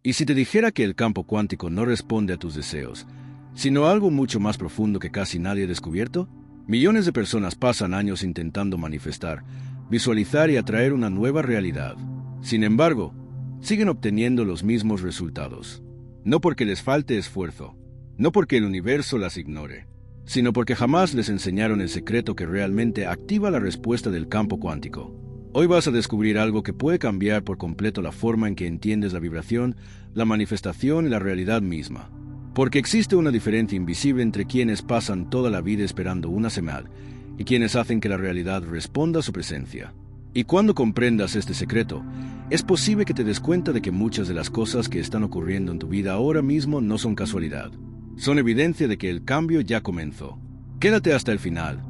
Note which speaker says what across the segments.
Speaker 1: ¿Y si te dijera que el campo cuántico no responde a tus deseos, sino a algo mucho más profundo que casi nadie ha descubierto? Millones de personas pasan años intentando manifestar, visualizar y atraer una nueva realidad. Sin embargo, siguen obteniendo los mismos resultados. No porque les falte esfuerzo, no porque el universo las ignore, sino porque jamás les enseñaron el secreto que realmente activa la respuesta del campo cuántico. Hoy vas a descubrir algo que puede cambiar por completo la forma en que entiendes la vibración, la manifestación y la realidad misma. Porque existe una diferencia invisible entre quienes pasan toda la vida esperando una señal y quienes hacen que la realidad responda a su presencia. Y cuando comprendas este secreto, es posible que te des cuenta de que muchas de las cosas que están ocurriendo en tu vida ahora mismo no son casualidad. Son evidencia de que el cambio ya comenzó. Quédate hasta el final,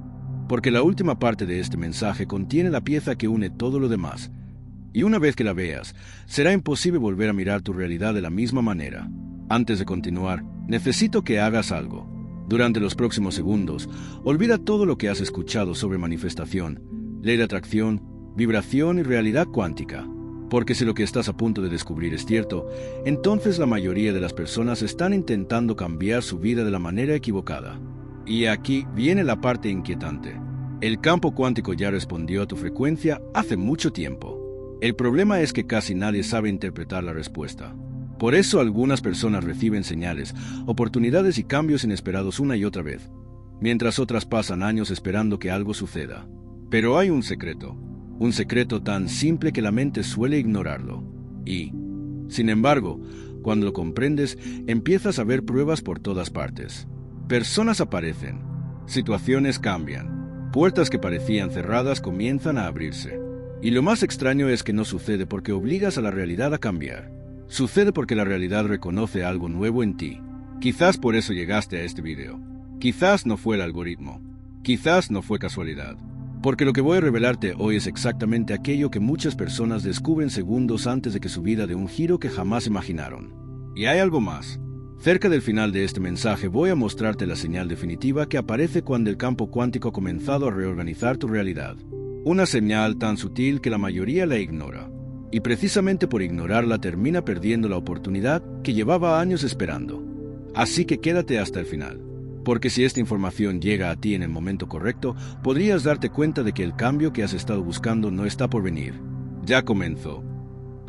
Speaker 1: porque la última parte de este mensaje contiene la pieza que une todo lo demás. Y una vez que la veas, será imposible volver a mirar tu realidad de la misma manera. Antes de continuar, necesito que hagas algo. Durante los próximos segundos, olvida todo lo que has escuchado sobre manifestación, ley de atracción, vibración y realidad cuántica. Porque si lo que estás a punto de descubrir es cierto, entonces la mayoría de las personas están intentando cambiar su vida de la manera equivocada. Y aquí viene la parte inquietante. El campo cuántico ya respondió a tu frecuencia hace mucho tiempo. El problema es que casi nadie sabe interpretar la respuesta. Por eso algunas personas reciben señales, oportunidades y cambios inesperados una y otra vez, mientras otras pasan años esperando que algo suceda. Pero hay un secreto tan simple que la mente suele ignorarlo. Y, sin embargo, cuando lo comprendes, empiezas a ver pruebas por todas partes. Personas aparecen, situaciones cambian, puertas que parecían cerradas comienzan a abrirse. Y lo más extraño es que no sucede porque obligas a la realidad a cambiar. Sucede porque la realidad reconoce algo nuevo en ti. Quizás por eso llegaste a este video. Quizás no fue el algoritmo. Quizás no fue casualidad. Porque lo que voy a revelarte hoy es exactamente aquello que muchas personas descubren segundos antes de que su vida dé un giro que jamás imaginaron. Y hay algo más. Cerca del final de este mensaje voy a mostrarte la señal definitiva que aparece cuando el campo cuántico ha comenzado a reorganizar tu realidad. Una señal tan sutil que la mayoría la ignora. Y precisamente por ignorarla termina perdiendo la oportunidad que llevaba años esperando. Así que quédate hasta el final. Porque si esta información llega a ti en el momento correcto, podrías darte cuenta de que el cambio que has estado buscando no está por venir. Ya comenzó.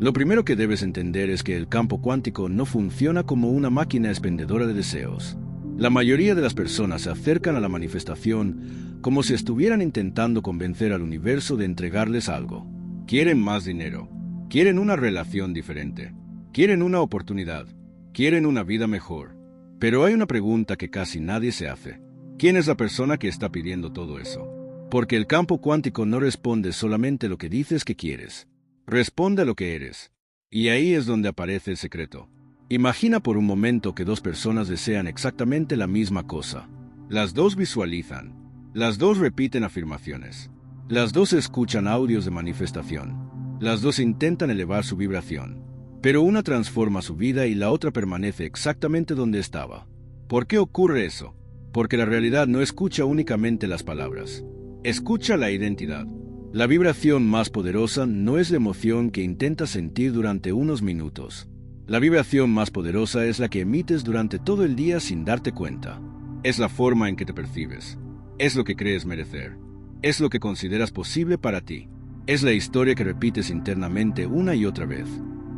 Speaker 1: Lo primero que debes entender es que el campo cuántico no funciona como una máquina expendedora de deseos. La mayoría de las personas se acercan a la manifestación como si estuvieran intentando convencer al universo de entregarles algo. Quieren más dinero. Quieren una relación diferente. Quieren una oportunidad. Quieren una vida mejor. Pero hay una pregunta que casi nadie se hace. ¿Quién es la persona que está pidiendo todo eso? Porque el campo cuántico no responde solamente lo que dices que quieres. Responde a lo que eres. Y ahí es donde aparece el secreto. Imagina por un momento que dos personas desean exactamente la misma cosa. Las dos visualizan. Las dos repiten afirmaciones. Las dos escuchan audios de manifestación. Las dos intentan elevar su vibración. Pero una transforma su vida y la otra permanece exactamente donde estaba. ¿Por qué ocurre eso? Porque la realidad no escucha únicamente las palabras. Escucha la identidad. La vibración más poderosa no es la emoción que intentas sentir durante unos minutos. La vibración más poderosa es la que emites durante todo el día sin darte cuenta. Es la forma en que te percibes. Es lo que crees merecer. Es lo que consideras posible para ti. Es la historia que repites internamente una y otra vez.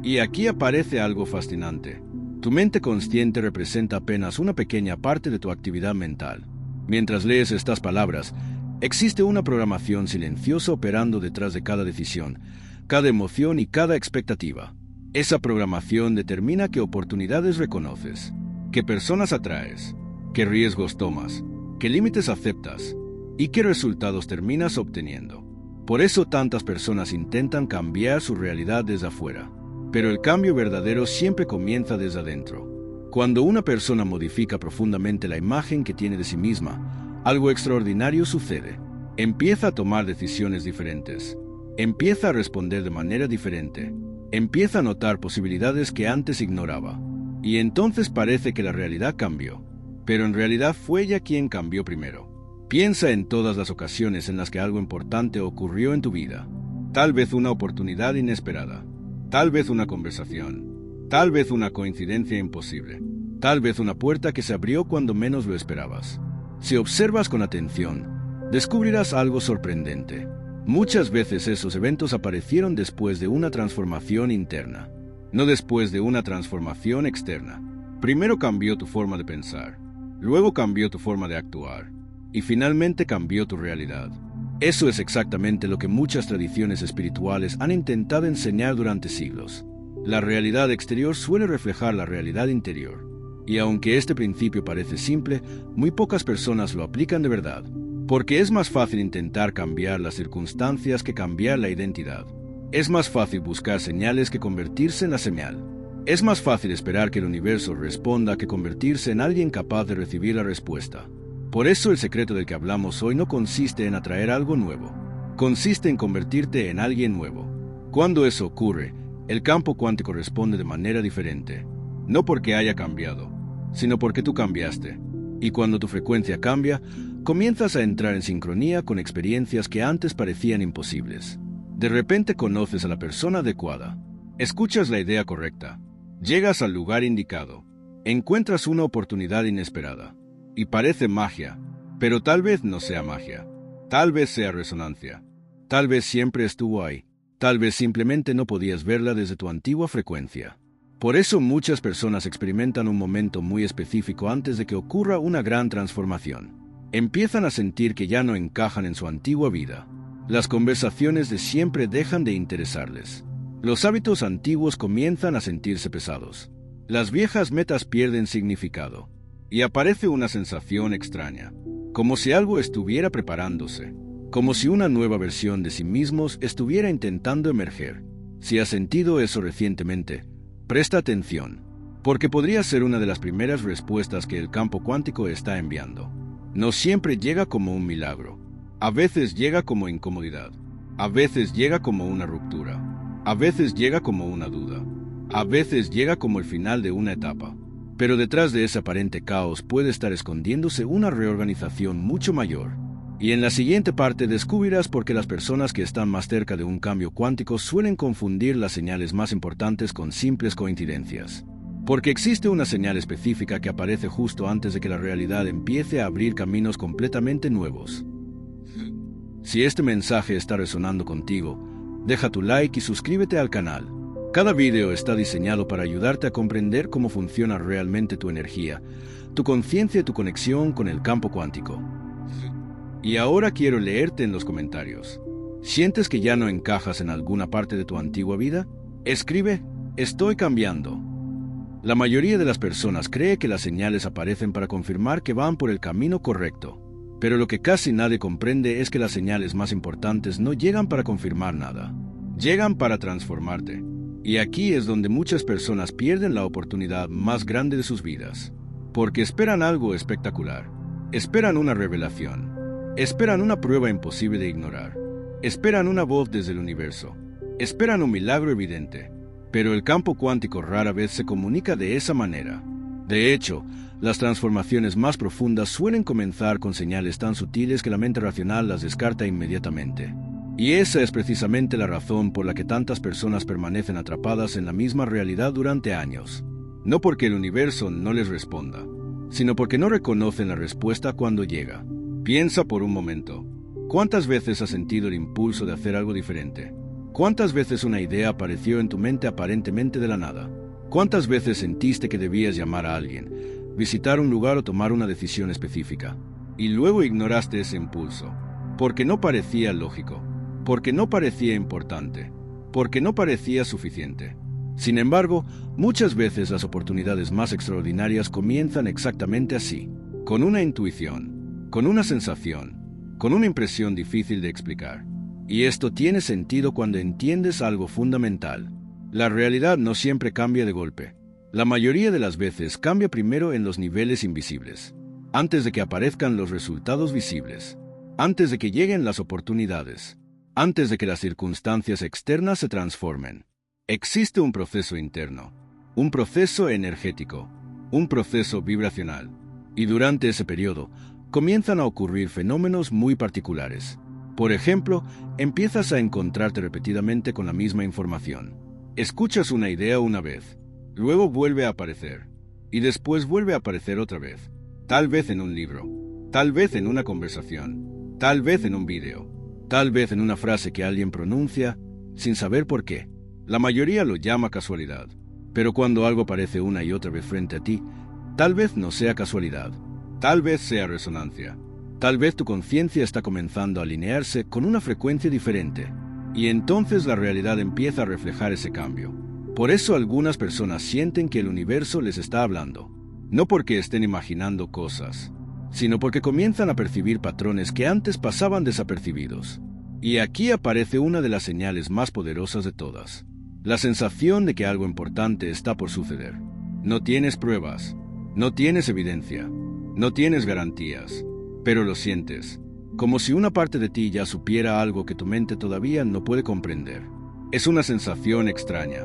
Speaker 1: Y aquí aparece algo fascinante. Tu mente consciente representa apenas una pequeña parte de tu actividad mental. Mientras lees estas palabras, existe una programación silenciosa operando detrás de cada decisión, cada emoción y cada expectativa. Esa programación determina qué oportunidades reconoces, qué personas atraes, qué riesgos tomas, qué límites aceptas y qué resultados terminas obteniendo. Por eso tantas personas intentan cambiar su realidad desde afuera. Pero el cambio verdadero siempre comienza desde adentro. Cuando una persona modifica profundamente la imagen que tiene de sí misma, algo extraordinario sucede. Empieza a tomar decisiones diferentes. Empieza a responder de manera diferente. Empieza a notar posibilidades que antes ignoraba. Y entonces parece que la realidad cambió. Pero en realidad fue ella quien cambió primero. Piensa en todas las ocasiones en las que algo importante ocurrió en tu vida. Tal vez una oportunidad inesperada. Tal vez una conversación. Tal vez una coincidencia imposible. Tal vez una puerta que se abrió cuando menos lo esperabas. Si observas con atención, descubrirás algo sorprendente. Muchas veces esos eventos aparecieron después de una transformación interna, no después de una transformación externa. Primero cambió tu forma de pensar, luego cambió tu forma de actuar, y finalmente cambió tu realidad. Eso es exactamente lo que muchas tradiciones espirituales han intentado enseñar durante siglos. La realidad exterior suele reflejar la realidad interior, y aunque este principio parece simple, muy pocas personas lo aplican de verdad, porque es más fácil intentar cambiar las circunstancias que cambiar la identidad. Es más fácil buscar señales que convertirse en la señal. Es más fácil esperar que el universo responda que convertirse en alguien capaz de recibir la respuesta. Por eso el secreto del que hablamos hoy no consiste en atraer algo nuevo, consiste en convertirte en alguien nuevo. Cuando eso ocurre, el campo cuántico responde de manera diferente, no porque haya cambiado, sino porque tú cambiaste. Y cuando tu frecuencia cambia, comienzas a entrar en sincronía con experiencias que antes parecían imposibles. De repente conoces a la persona adecuada, escuchas la idea correcta, llegas al lugar indicado, encuentras una oportunidad inesperada. Y parece magia, pero tal vez no sea magia, tal vez sea resonancia, tal vez siempre estuvo ahí, tal vez simplemente no podías verla desde tu antigua frecuencia. Por eso muchas personas experimentan un momento muy específico antes de que ocurra una gran transformación. Empiezan a sentir que ya no encajan en su antigua vida. Las conversaciones de siempre dejan de interesarles. Los hábitos antiguos comienzan a sentirse pesados. Las viejas metas pierden significado. Y aparece una sensación extraña, como si algo estuviera preparándose, como si una nueva versión de sí mismos estuviera intentando emerger. Si has sentido eso recientemente, presta atención, porque podría ser una de las primeras respuestas que el campo cuántico está enviando. No siempre llega como un milagro. A veces llega como incomodidad. A veces llega como una ruptura. A veces llega como una duda. A veces llega como el final de una etapa. Pero detrás de ese aparente caos puede estar escondiéndose una reorganización mucho mayor. Y en la siguiente parte descubrirás por qué las personas que están más cerca de un cambio cuántico suelen confundir las señales más importantes con simples coincidencias. Porque existe una señal específica que aparece justo antes de que la realidad empiece a abrir caminos completamente nuevos. Si este mensaje está resonando contigo, deja tu like y suscríbete al canal. Cada video está diseñado para ayudarte a comprender cómo funciona realmente tu energía, tu conciencia y tu conexión con el campo cuántico. Y ahora quiero leerte en los comentarios. ¿Sientes que ya no encajas en alguna parte de tu antigua vida? Escribe, estoy cambiando. La mayoría de las personas cree que las señales aparecen para confirmar que van por el camino correcto. Pero lo que casi nadie comprende es que las señales más importantes no llegan para confirmar nada. Llegan para transformarte. Y aquí es donde muchas personas pierden la oportunidad más grande de sus vidas. Porque esperan algo espectacular. Esperan una revelación. Esperan una prueba imposible de ignorar. Esperan una voz desde el universo. Esperan un milagro evidente. Pero el campo cuántico rara vez se comunica de esa manera. De hecho, las transformaciones más profundas suelen comenzar con señales tan sutiles que la mente racional las descarta inmediatamente. Y esa es precisamente la razón por la que tantas personas permanecen atrapadas en la misma realidad durante años. No porque el universo no les responda, sino porque no reconocen la respuesta cuando llega. Piensa por un momento. ¿Cuántas veces has sentido el impulso de hacer algo diferente? ¿Cuántas veces una idea apareció en tu mente aparentemente de la nada? ¿Cuántas veces sentiste que debías llamar a alguien, visitar un lugar o tomar una decisión específica? Y luego ignoraste ese impulso, porque no parecía lógico. Porque no parecía importante, porque no parecía suficiente. Sin embargo, muchas veces las oportunidades más extraordinarias comienzan exactamente así, con una intuición, con una sensación, con una impresión difícil de explicar. Y esto tiene sentido cuando entiendes algo fundamental. La realidad no siempre cambia de golpe. La mayoría de las veces cambia primero en los niveles invisibles, antes de que aparezcan los resultados visibles, antes de que lleguen las oportunidades. Antes de que las circunstancias externas se transformen, existe un proceso interno, un proceso energético, un proceso vibracional. Y durante ese periodo, comienzan a ocurrir fenómenos muy particulares. Por ejemplo, empiezas a encontrarte repetidamente con la misma información. Escuchas una idea una vez, luego vuelve a aparecer, y después vuelve a aparecer otra vez, tal vez en un libro, tal vez en una conversación, tal vez en un vídeo, tal vez en una frase que alguien pronuncia sin saber por qué. La mayoría lo llama casualidad, pero cuando algo aparece una y otra vez frente a ti, tal vez no sea casualidad, tal vez sea resonancia. Tal vez tu conciencia está comenzando a alinearse con una frecuencia diferente, y entonces la realidad empieza a reflejar ese cambio. Por eso algunas personas sienten que el universo les está hablando, no porque estén imaginando cosas, sino porque comienzan a percibir patrones que antes pasaban desapercibidos. Y aquí aparece una de las señales más poderosas de todas: la sensación de que algo importante está por suceder. No tienes pruebas, no tienes evidencia, no tienes garantías, pero lo sientes, como si una parte de ti ya supiera algo que tu mente todavía no puede comprender. Es una sensación extraña,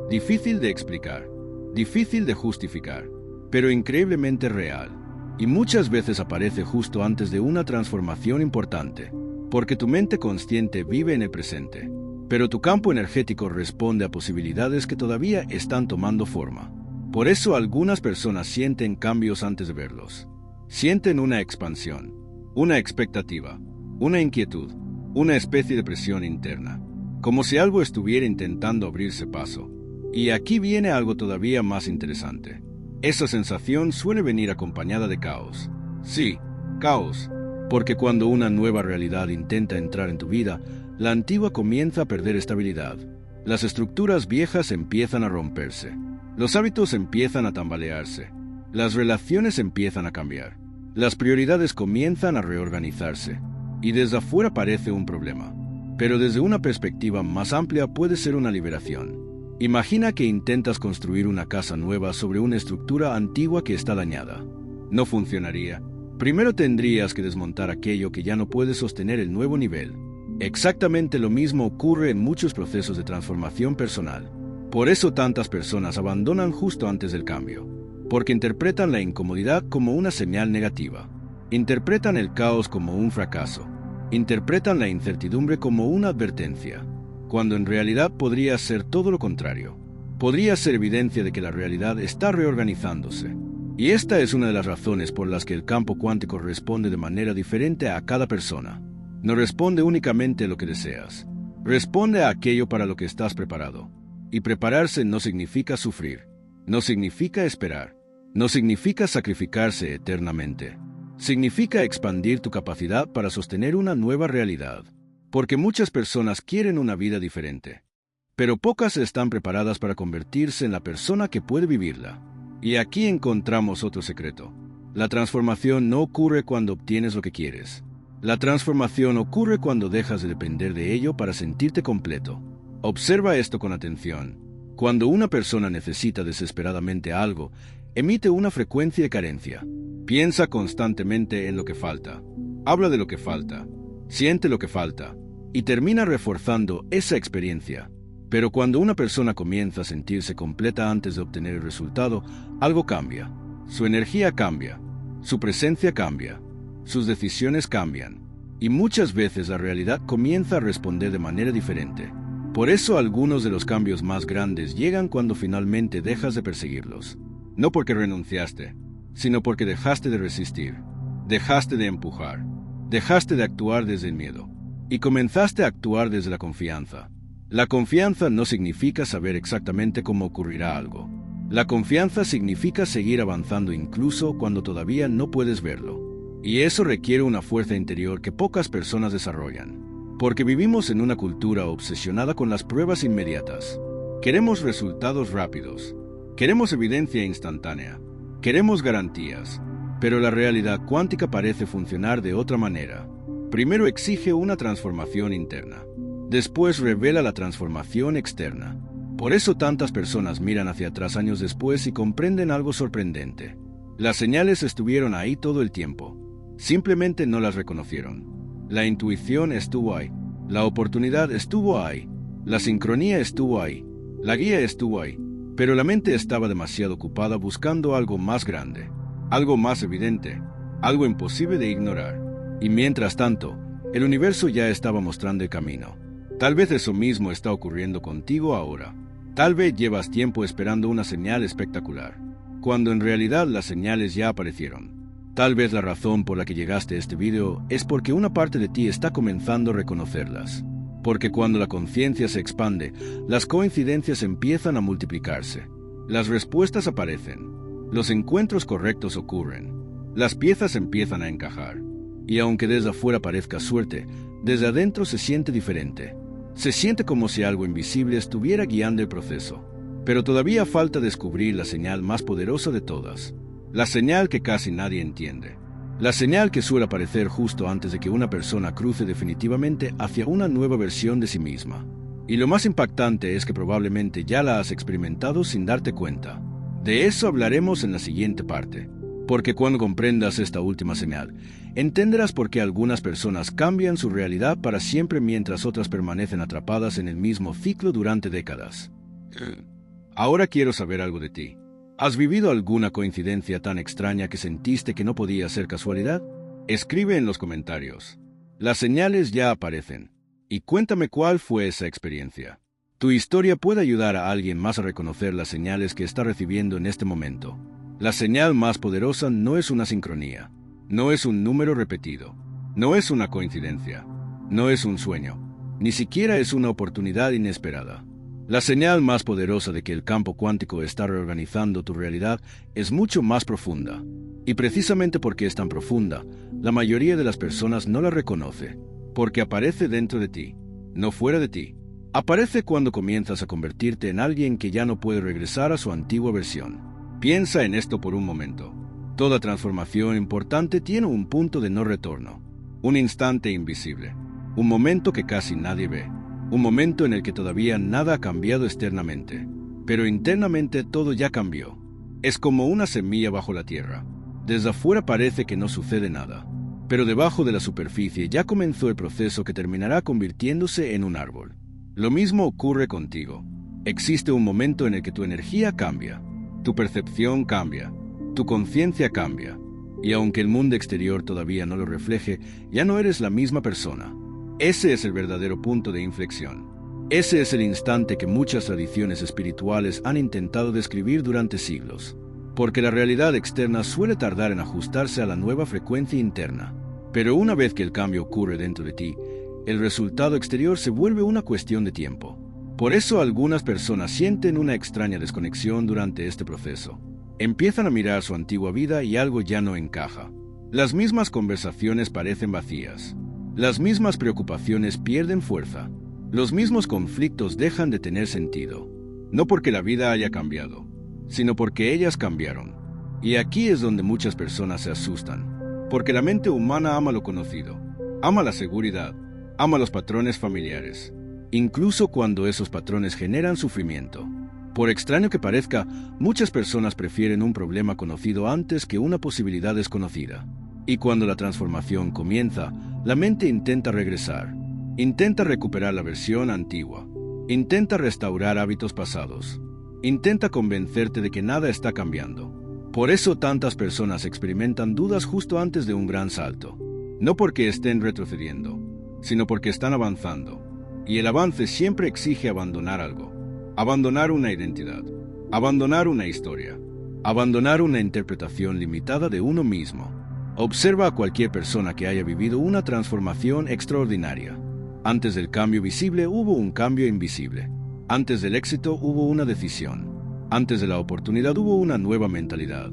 Speaker 1: difícil de explicar, difícil de justificar, pero increíblemente real, y muchas veces aparece justo antes de una transformación importante, porque tu mente consciente vive en el presente, pero tu campo energético responde a posibilidades que todavía están tomando forma. Por eso algunas personas sienten cambios antes de verlos. Sienten una expansión, una expectativa, una inquietud, una especie de presión interna, como si algo estuviera intentando abrirse paso. Y aquí viene algo todavía más interesante. Esa sensación suele venir acompañada de caos. Sí, caos, porque cuando una nueva realidad intenta entrar en tu vida, la antigua comienza a perder estabilidad. Las estructuras viejas empiezan a romperse. Los hábitos empiezan a tambalearse. Las relaciones empiezan a cambiar. Las prioridades comienzan a reorganizarse. Y desde afuera parece un problema. Pero desde una perspectiva más amplia puede ser una liberación. Imagina que intentas construir una casa nueva sobre una estructura antigua que está dañada. No funcionaría. Primero tendrías que desmontar aquello que ya no puede sostener el nuevo nivel. Exactamente lo mismo ocurre en muchos procesos de transformación personal. Por eso tantas personas abandonan justo antes del cambio, porque interpretan la incomodidad como una señal negativa, interpretan el caos como un fracaso, interpretan la incertidumbre como una advertencia, cuando en realidad podría ser todo lo contrario. Podría ser evidencia de que la realidad está reorganizándose. Y esta es una de las razones por las que el campo cuántico responde de manera diferente a cada persona. No responde únicamente a lo que deseas, responde a aquello para lo que estás preparado. Y prepararse no significa sufrir, no significa esperar, no significa sacrificarse eternamente. Significa expandir tu capacidad para sostener una nueva realidad. Porque muchas personas quieren una vida diferente, pero pocas están preparadas para convertirse en la persona que puede vivirla. Y aquí encontramos otro secreto. La transformación no ocurre cuando obtienes lo que quieres. La transformación ocurre cuando dejas de depender de ello para sentirte completo. Observa esto con atención. Cuando una persona necesita desesperadamente algo, emite una frecuencia de carencia. Piensa constantemente en lo que falta. Habla de lo que falta. Siente lo que falta. Y termina reforzando esa experiencia. Pero cuando una persona comienza a sentirse completa antes de obtener el resultado, algo cambia. Su energía cambia. Su presencia cambia. Sus decisiones cambian. Y muchas veces la realidad comienza a responder de manera diferente. Por eso algunos de los cambios más grandes llegan cuando finalmente dejas de perseguirlos. No porque renunciaste, sino porque dejaste de resistir, dejaste de empujar, dejaste de actuar desde el miedo y comenzaste a actuar desde la confianza. La confianza no significa saber exactamente cómo ocurrirá algo. La confianza significa seguir avanzando incluso cuando todavía no puedes verlo. Y eso requiere una fuerza interior que pocas personas desarrollan. Porque vivimos en una cultura obsesionada con las pruebas inmediatas. Queremos resultados rápidos. Queremos evidencia instantánea. Queremos garantías. Pero la realidad cuántica parece funcionar de otra manera. Primero exige una transformación interna. Después revela la transformación externa. Por eso tantas personas miran hacia atrás años después y comprenden algo sorprendente. Las señales estuvieron ahí todo el tiempo. Simplemente no las reconocieron. La intuición estuvo ahí, la oportunidad estuvo ahí, la sincronía estuvo ahí, la guía estuvo ahí, pero la mente estaba demasiado ocupada buscando algo más grande, algo más evidente, algo imposible de ignorar. Y mientras tanto, el universo ya estaba mostrando el camino. Tal vez eso mismo está ocurriendo contigo ahora. Tal vez llevas tiempo esperando una señal espectacular, cuando en realidad las señales ya aparecieron. Tal vez la razón por la que llegaste a este video es porque una parte de ti está comenzando a reconocerlas. Porque cuando la conciencia se expande, las coincidencias empiezan a multiplicarse. Las respuestas aparecen. Los encuentros correctos ocurren. Las piezas empiezan a encajar. Y aunque desde afuera parezca suerte, desde adentro se siente diferente. Se siente como si algo invisible estuviera guiando el proceso. Pero todavía falta descubrir la señal más poderosa de todas. La señal que casi nadie entiende. La señal que suele aparecer justo antes de que una persona cruce definitivamente hacia una nueva versión de sí misma. Y lo más impactante es que probablemente ya la has experimentado sin darte cuenta. De eso hablaremos en la siguiente parte. Porque cuando comprendas esta última señal, entenderás por qué algunas personas cambian su realidad para siempre mientras otras permanecen atrapadas en el mismo ciclo durante décadas. Ahora quiero saber algo de ti. ¿Has vivido alguna coincidencia tan extraña que sentiste que no podía ser casualidad? Escribe en los comentarios. Las señales ya aparecen. Y cuéntame cuál fue esa experiencia. Tu historia puede ayudar a alguien más a reconocer las señales que está recibiendo en este momento. La señal más poderosa no es una sincronía. No es un número repetido. No es una coincidencia. No es un sueño. Ni siquiera es una oportunidad inesperada. La señal más poderosa de que el campo cuántico está reorganizando tu realidad es mucho más profunda. Y precisamente porque es tan profunda, la mayoría de las personas no la reconoce, porque aparece dentro de ti, no fuera de ti. Aparece cuando comienzas a convertirte en alguien que ya no puede regresar a su antigua versión. Piensa en esto por un momento. Toda transformación importante tiene un punto de no retorno, un instante invisible, un momento que casi nadie ve. Un momento en el que todavía nada ha cambiado externamente, pero internamente todo ya cambió. Es como una semilla bajo la tierra. Desde afuera parece que no sucede nada, pero debajo de la superficie ya comenzó el proceso que terminará convirtiéndose en un árbol. Lo mismo ocurre contigo. Existe un momento en el que tu energía cambia, tu percepción cambia, tu conciencia cambia, y aunque el mundo exterior todavía no lo refleje, ya no eres la misma persona. Ese es el verdadero punto de inflexión. Ese es el instante que muchas tradiciones espirituales han intentado describir durante siglos. Porque la realidad externa suele tardar en ajustarse a la nueva frecuencia interna. Pero una vez que el cambio ocurre dentro de ti, el resultado exterior se vuelve una cuestión de tiempo. Por eso algunas personas sienten una extraña desconexión durante este proceso. Empiezan a mirar su antigua vida y algo ya no encaja. Las mismas conversaciones parecen vacías. Las mismas preocupaciones pierden fuerza. Los mismos conflictos dejan de tener sentido. No porque la vida haya cambiado, sino porque ellas cambiaron. Y aquí es donde muchas personas se asustan. Porque la mente humana ama lo conocido, ama la seguridad, ama los patrones familiares, incluso cuando esos patrones generan sufrimiento. Por extraño que parezca, muchas personas prefieren un problema conocido antes que una posibilidad desconocida. Y cuando la transformación comienza, la mente intenta regresar, intenta recuperar la versión antigua, intenta restaurar hábitos pasados, intenta convencerte de que nada está cambiando. Por eso tantas personas experimentan dudas justo antes de un gran salto, no porque estén retrocediendo, sino porque están avanzando. Y el avance siempre exige abandonar algo, abandonar una identidad, abandonar una historia, abandonar una interpretación limitada de uno mismo. Observa a cualquier persona que haya vivido una transformación extraordinaria. Antes del cambio visible hubo un cambio invisible. Antes del éxito hubo una decisión. Antes de la oportunidad hubo una nueva mentalidad.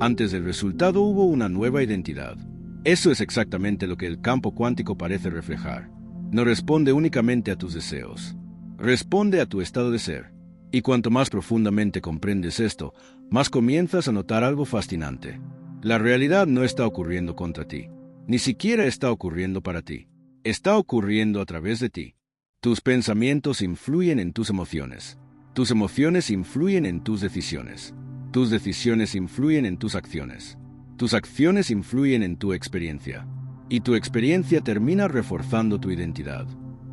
Speaker 1: Antes del resultado hubo una nueva identidad. Eso es exactamente lo que el campo cuántico parece reflejar. No responde únicamente a tus deseos. Responde a tu estado de ser. Y cuanto más profundamente comprendes esto, más comienzas a notar algo fascinante. La realidad no está ocurriendo contra ti, ni siquiera está ocurriendo para ti. Está ocurriendo a través de ti. Tus pensamientos influyen en tus emociones. Tus emociones influyen en tus decisiones. Tus decisiones influyen en tus acciones. Tus acciones influyen en tu experiencia. Y tu experiencia termina reforzando tu identidad.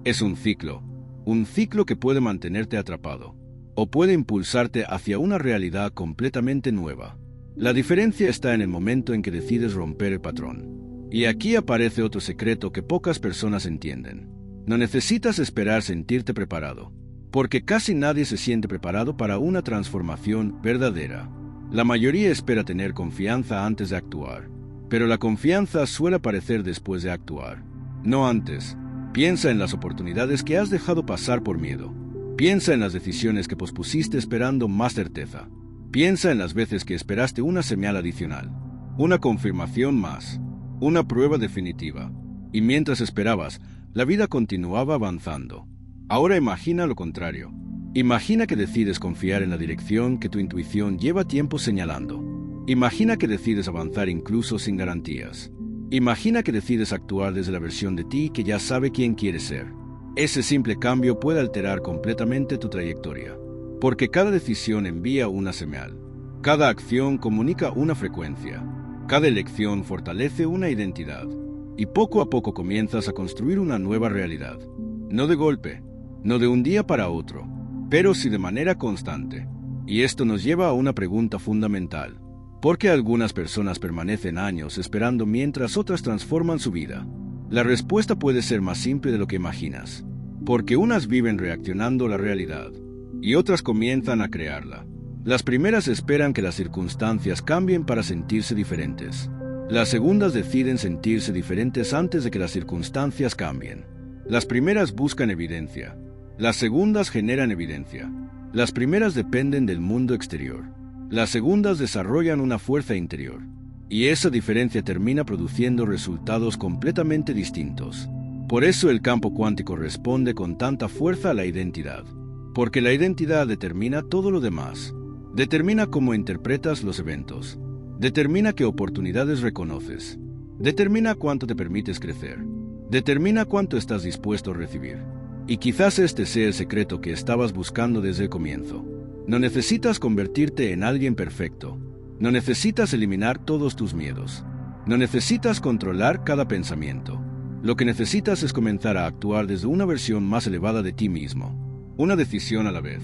Speaker 1: Es un ciclo que puede mantenerte atrapado, o puede impulsarte hacia una realidad completamente nueva. La diferencia está en el momento en que decides romper el patrón. Y aquí aparece otro secreto que pocas personas entienden. No necesitas esperar sentirte preparado. porque casi nadie se siente preparado para una transformación verdadera. La mayoría espera tener confianza antes de actuar, pero la confianza suele aparecer después de actuar, no antes. Piensa en las oportunidades que has dejado pasar por miedo. Piensa en las decisiones que pospusiste esperando más certeza. Piensa en las veces que esperaste una señal adicional, una confirmación más, una prueba definitiva. Y mientras esperabas, la vida continuaba avanzando. Ahora imagina lo contrario. Imagina que decides confiar en la dirección que tu intuición lleva tiempo señalando. Imagina que decides avanzar incluso sin garantías. Imagina que decides actuar desde la versión de ti que ya sabe quién quieres ser. Ese simple cambio puede alterar completamente tu trayectoria, porque cada decisión envía una señal. Cada acción comunica una frecuencia. Cada elección fortalece una identidad. Y poco a poco comienzas a construir una nueva realidad. No de golpe, no de un día para otro, pero sí de manera constante. Y esto nos lleva a una pregunta fundamental. ¿Por qué algunas personas permanecen años esperando mientras otras transforman su vida? La respuesta puede ser más simple de lo que imaginas. Porque unas viven reaccionando a la realidad y otras comienzan a crearla. Las primeras esperan que las circunstancias cambien para sentirse diferentes. Las segundas deciden sentirse diferentes antes de que las circunstancias cambien. Las primeras buscan evidencia. Las segundas generan evidencia. Las primeras dependen del mundo exterior. Las segundas desarrollan una fuerza interior. Y esa diferencia termina produciendo resultados completamente distintos. Por eso el campo cuántico responde con tanta fuerza a la identidad. Porque la identidad determina todo lo demás. Determina cómo interpretas los eventos. Determina qué oportunidades reconoces. Determina cuánto te permites crecer. Determina cuánto estás dispuesto a recibir. Y quizás este sea el secreto que estabas buscando desde el comienzo. No necesitas convertirte en alguien perfecto. No necesitas eliminar todos tus miedos. No necesitas controlar cada pensamiento. Lo que necesitas es comenzar a actuar desde una versión más elevada de ti mismo. Una decisión a la vez.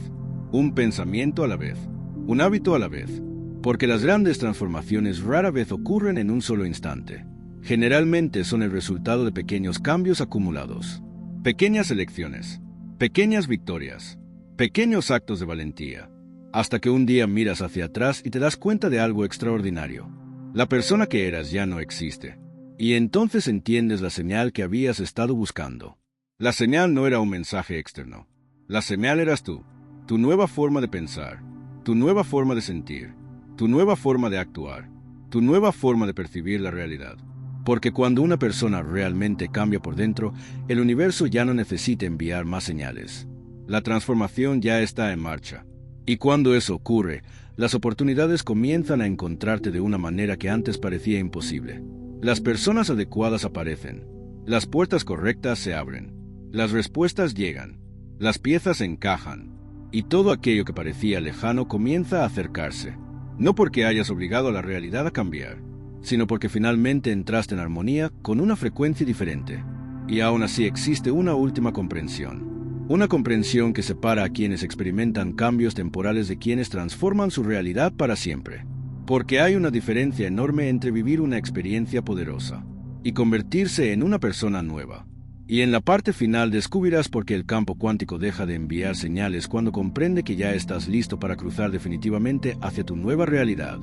Speaker 1: Un pensamiento a la vez. Un hábito a la vez. Porque las grandes transformaciones rara vez ocurren en un solo instante. Generalmente son el resultado de pequeños cambios acumulados. Pequeñas elecciones. Pequeñas victorias. Pequeños actos de valentía. Hasta que un día miras hacia atrás y te das cuenta de algo extraordinario. La persona que eras ya no existe. Y entonces entiendes la señal que habías estado buscando. La señal no era un mensaje externo. La señal eras tú. Tu nueva forma de pensar. Tu nueva forma de sentir. Tu nueva forma de actuar. Tu nueva forma de percibir la realidad. Porque cuando una persona realmente cambia por dentro, el universo ya no necesita enviar más señales. La transformación ya está en marcha. Y cuando eso ocurre, las oportunidades comienzan a encontrarte de una manera que antes parecía imposible. Las personas adecuadas aparecen. Las puertas correctas se abren. Las respuestas llegan. Las piezas encajan. Y todo aquello que parecía lejano comienza a acercarse. No porque hayas obligado a la realidad a cambiar, sino porque finalmente entraste en armonía con una frecuencia diferente. Y aún así existe una última comprensión. Una comprensión que separa a quienes experimentan cambios temporales de quienes transforman su realidad para siempre. Porque hay una diferencia enorme entre vivir una experiencia poderosa y convertirse en una persona nueva. Y en la parte final descubrirás por qué el campo cuántico deja de enviar señales cuando comprende que ya estás listo para cruzar definitivamente hacia tu nueva realidad.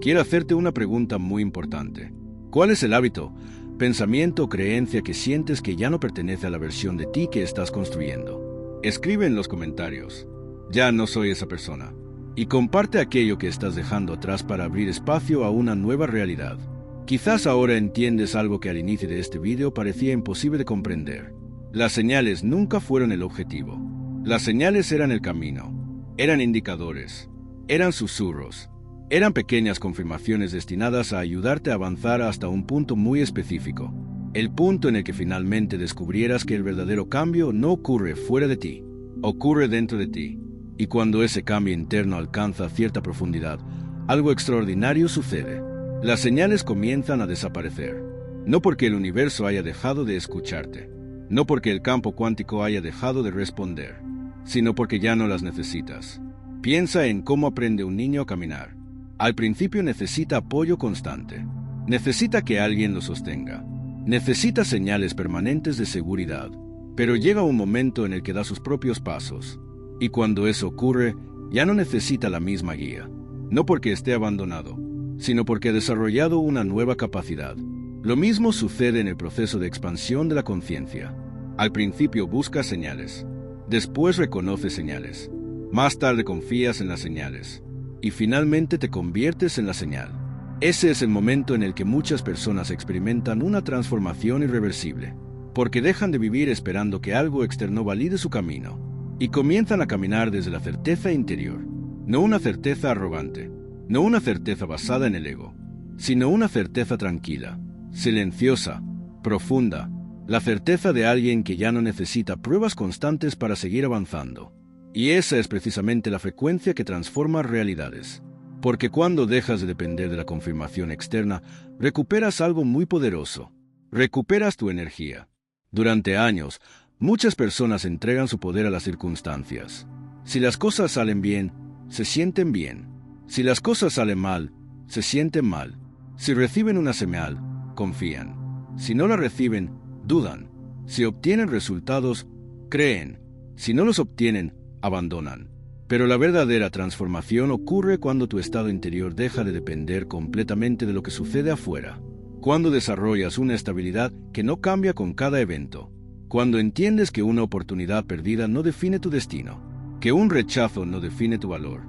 Speaker 1: Quiero hacerte una pregunta muy importante. ¿Cuál es el hábito, pensamiento o creencia que sientes que ya no pertenece a la versión de ti que estás construyendo? Escribe en los comentarios. Ya no soy esa persona. Y comparte aquello que estás dejando atrás para abrir espacio a una nueva realidad. Quizás ahora entiendes algo que al inicio de este video parecía imposible de comprender. Las señales nunca fueron el objetivo. Las señales eran el camino. Eran indicadores. Eran susurros. Eran pequeñas confirmaciones destinadas a ayudarte a avanzar hasta un punto muy específico. El punto en el que finalmente descubrieras que el verdadero cambio no ocurre fuera de ti. Ocurre dentro de ti. Y cuando ese cambio interno alcanza cierta profundidad, algo extraordinario sucede. Las señales comienzan a desaparecer. No porque el universo haya dejado de escucharte. No porque el campo cuántico haya dejado de responder. Sino porque ya no las necesitas. Piensa en cómo aprende un niño a caminar. Al principio necesita apoyo constante. Necesita que alguien lo sostenga. Necesita señales permanentes de seguridad. pero llega un momento en el que da sus propios pasos. Y cuando eso ocurre, ya no necesita la misma guía. No porque esté abandonado, sino porque ha desarrollado una nueva capacidad. Lo mismo sucede en el proceso de expansión de la conciencia. Al principio buscas señales, después reconoces señales, más tarde confías en las señales, y finalmente te conviertes en la señal. Ese es el momento en el que muchas personas experimentan una transformación irreversible, porque dejan de vivir esperando que algo externo valide su camino, y comienzan a caminar desde la certeza interior. No una certeza arrogante, no una certeza basada en el ego, sino una certeza tranquila, silenciosa, profunda, la certeza de alguien que ya no necesita pruebas constantes para seguir avanzando. Y esa es precisamente la frecuencia que transforma realidades. Porque cuando dejas de depender de la confirmación externa, recuperas algo muy poderoso. Recuperas tu energía. Durante años, muchas personas entregan su poder a las circunstancias. Si las cosas salen bien, se sienten bien. Si las cosas salen mal, se sienten mal. Si reciben una señal, confían. Si no la reciben, dudan. Si obtienen resultados, creen. Si no los obtienen, abandonan. Pero la verdadera transformación ocurre cuando tu estado interior deja de depender completamente de lo que sucede afuera. Cuando desarrollas una estabilidad que no cambia con cada evento. Cuando entiendes que una oportunidad perdida no define tu destino. Que un rechazo no define tu valor.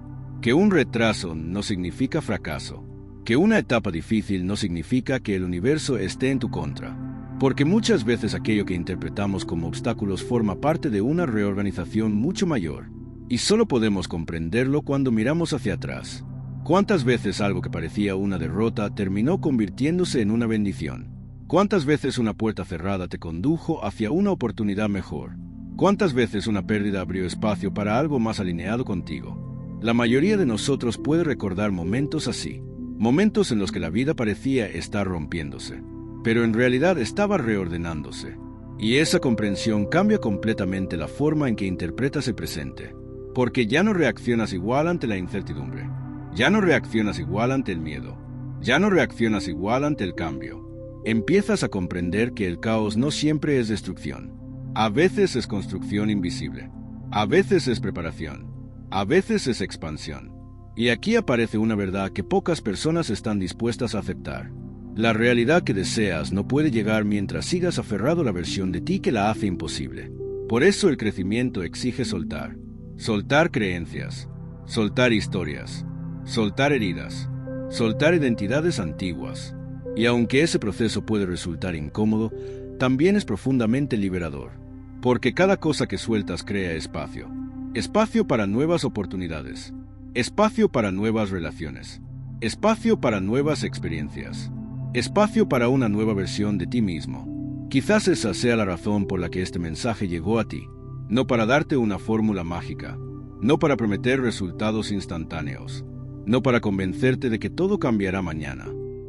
Speaker 1: Que un retraso no significa fracaso. Que una etapa difícil no significa que el universo esté en tu contra. Porque muchas veces aquello que interpretamos como obstáculos forma parte de una reorganización mucho mayor. Y solo podemos comprenderlo cuando miramos hacia atrás. ¿Cuántas veces algo que parecía una derrota terminó convirtiéndose en una bendición? ¿Cuántas veces una puerta cerrada te condujo hacia una oportunidad mejor? ¿Cuántas veces una pérdida abrió espacio para algo más alineado contigo? La mayoría de nosotros puede recordar momentos así. Momentos en los que la vida parecía estar rompiéndose, pero en realidad estaba reordenándose. Y esa comprensión cambia completamente la forma en que interpretas el presente. Porque ya no reaccionas igual ante la incertidumbre. Ya no reaccionas igual ante el miedo. Ya no reaccionas igual ante el cambio. Empiezas a comprender que el caos no siempre es destrucción. A veces es construcción invisible. A veces es preparación. A veces es expansión. Y aquí aparece una verdad que pocas personas están dispuestas a aceptar. La realidad que deseas no puede llegar mientras sigas aferrado a la versión de ti que la hace imposible. Por eso el crecimiento exige soltar. Soltar creencias. Soltar historias. Soltar heridas. Soltar identidades antiguas. Y aunque ese proceso puede resultar incómodo, también es profundamente liberador. Porque cada cosa que sueltas crea espacio. Espacio para nuevas oportunidades. Espacio para nuevas relaciones. Espacio para nuevas experiencias. Espacio para una nueva versión de ti mismo. Quizás esa sea la razón por la que este mensaje llegó a ti. No para darte una fórmula mágica. No para prometer resultados instantáneos. No para convencerte de que todo cambiará mañana.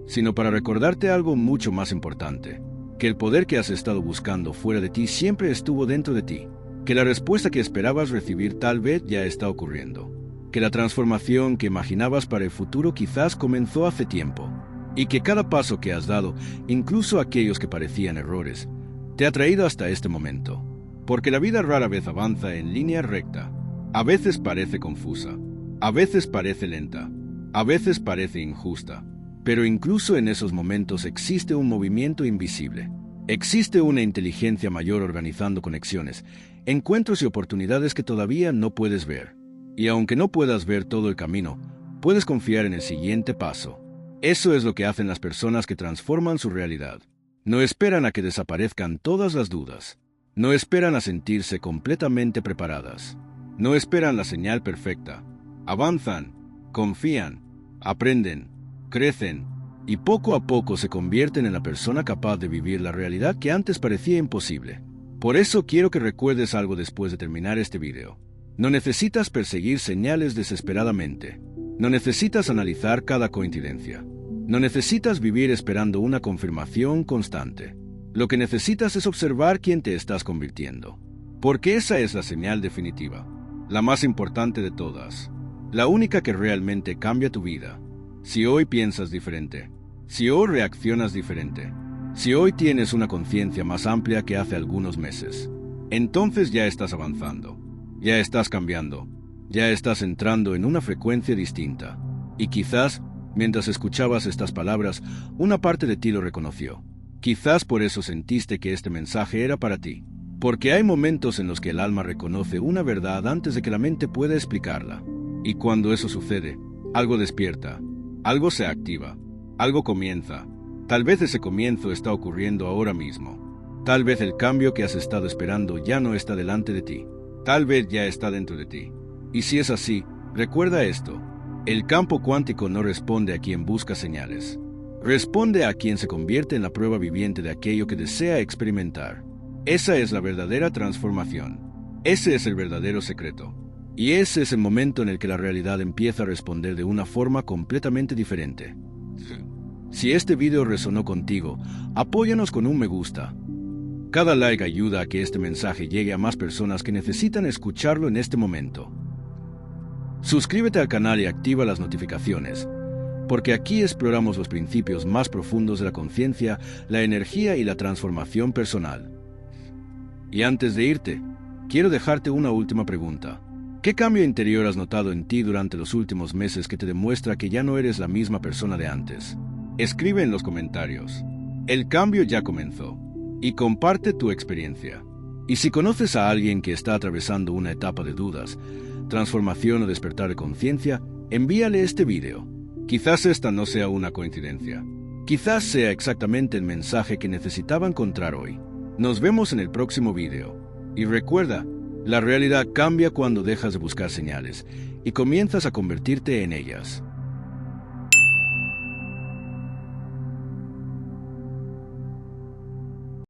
Speaker 1: Sino para recordarte algo mucho más importante. Que el poder que has estado buscando fuera de ti siempre estuvo dentro de ti. Que la respuesta que esperabas recibir tal vez ya está ocurriendo. Que la transformación que imaginabas para el futuro quizás comenzó hace tiempo. Y que cada paso que has dado, incluso aquellos que parecían errores, te ha traído hasta este momento. Porque la vida rara vez avanza en línea recta. A veces parece confusa. A veces parece lenta. A veces parece injusta. Pero incluso en esos momentos existe un movimiento invisible. Existe una inteligencia mayor organizando conexiones, encuentros y oportunidades que todavía no puedes ver. Y aunque no puedas ver todo el camino, puedes confiar en el siguiente paso. Eso es lo que hacen las personas que transforman su realidad. No esperan a que desaparezcan todas las dudas. No esperan a sentirse completamente preparadas. No esperan la señal perfecta. Avanzan, confían, aprenden, crecen y poco a poco se convierten en la persona capaz de vivir la realidad que antes parecía imposible. Por eso quiero que recuerdes algo después de terminar este video. No necesitas perseguir señales desesperadamente. No necesitas analizar cada coincidencia. No necesitas vivir esperando una confirmación constante. Lo que necesitas es observar quién te estás convirtiendo. Porque esa es la señal definitiva, la más importante de todas, la única que realmente cambia tu vida. Si hoy piensas diferente, si hoy reaccionas diferente, si hoy tienes una conciencia más amplia que hace algunos meses, entonces ya estás avanzando, ya estás cambiando, ya estás entrando en una frecuencia distinta. Y quizás, mientras escuchabas estas palabras, una parte de ti lo reconoció. Quizás por eso sentiste que este mensaje era para ti. Porque hay momentos en los que el alma reconoce una verdad antes de que la mente pueda explicarla. Y cuando eso sucede, algo despierta, algo se activa, algo comienza. Tal vez ese comienzo está ocurriendo ahora mismo. Tal vez el cambio que has estado esperando ya no está delante de ti. Tal vez ya está dentro de ti. Y si es así, recuerda esto. El campo cuántico no responde a quien busca señales. Responde a quien se convierte en la prueba viviente de aquello que desea experimentar. Esa es la verdadera transformación. Ese es el verdadero secreto. Y ese es el momento en el que la realidad empieza a responder de una forma completamente diferente. Si este video resonó contigo, apóyanos con un me gusta. Cada like ayuda a que este mensaje llegue a más personas que necesitan escucharlo en este momento. Suscríbete al canal y activa las notificaciones, porque aquí exploramos los principios más profundos de la conciencia, la energía y la transformación personal. Y antes de irte, quiero dejarte una última pregunta. ¿Qué cambio interior has notado en ti durante los últimos meses que te demuestra que ya no eres la misma persona de antes? Escribe en los comentarios. El cambio ya comenzó. Y comparte tu experiencia. Y si conoces a alguien que está atravesando una etapa de dudas, transformación o despertar de conciencia, envíale este video. Quizás esta no sea una coincidencia. Quizás sea exactamente el mensaje que necesitaba encontrar hoy. Nos vemos en el próximo video. Y recuerda, la realidad cambia cuando dejas de buscar señales y comienzas a convertirte en ellas.